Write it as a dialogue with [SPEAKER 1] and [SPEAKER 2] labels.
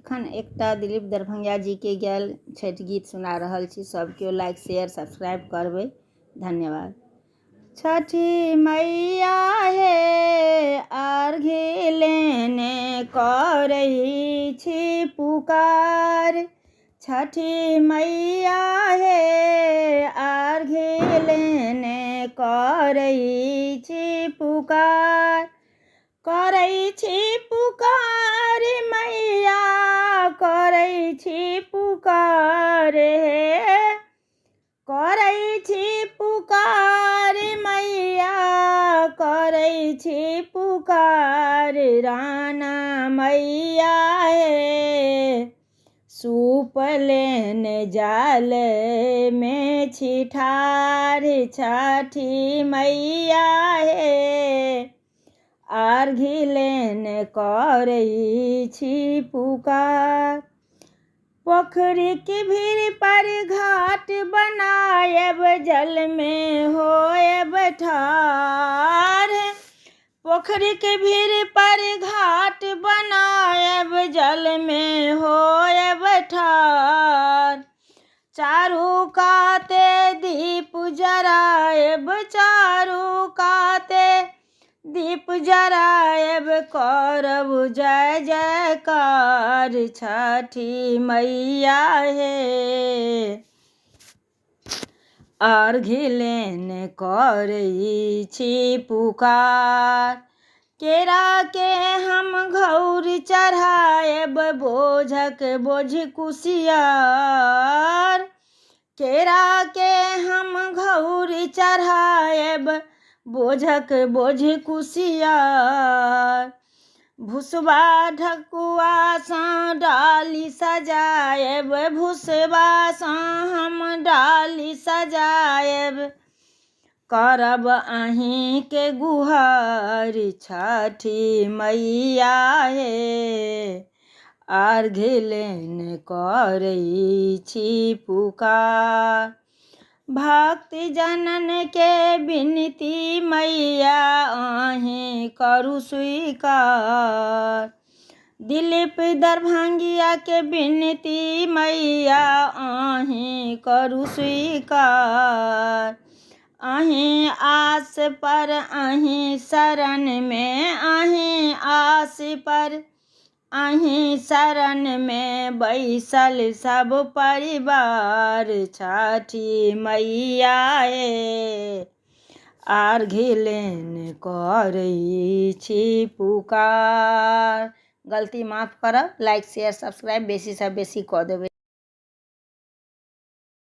[SPEAKER 1] एखन एकटा दिलीप दरभंगिया जी के गेल छठि गीत सुना रहल छी। सब केओ लाइक शेयर सब्सक्राइब करबै। धन्यवाद। छठी मैया हे अर्घ्य लेने करई छी पुकार। छठी मैया हे अर्घ्य लेने करई छी पुकार। करई छी पुकार मैया करई छी पुकार हे। करई छी पुकार मैया करई छी पुकार। राना मैया हे सूप लेने जाल में छी ठाढ़। छठी मैया हे अर्घ्य लेने करई छी पुकार। पोखरी की भीड़ पर घाट बनाएब जल में होएब ठाढ़। पोखरी के भीड़ पर घाट बनाएब जल में होएब ठाढ़। चारू काते दीप जराएब चारू काते दीप जराएब करब जय जयकार। छठी मैया हे अर्घ्य लेने करई छी पुकार। केरा के हम घौर चढ़ाएब बोझक बोझ कुसियार। केरा के हम घौर चढ़ाएब बोझक बोझ कुसियार। भुसबा ढकुआ सा डाली सजाएब भुसबा सा हम डाली सजाएब करब अहीं के गुहार। छठी मैया हे अर्घ्य लेने करई छी पुकार। भक्ति जनन के विनती मैया अहीं करू स्वीकार। दिलीप दरभंगिया के विनती मैया अहीं करू स्वीकार। अहीं आस पर अहीं शरण में अहीं आस पर अहीं शरण में बैसल सब परिवार। छठी मैया हे अर्घ्य लेने करई छी पुकार। गलती माफ करब। लाइक शेयर सब्सक्राइब बेसी से बेसी कऽ देबै।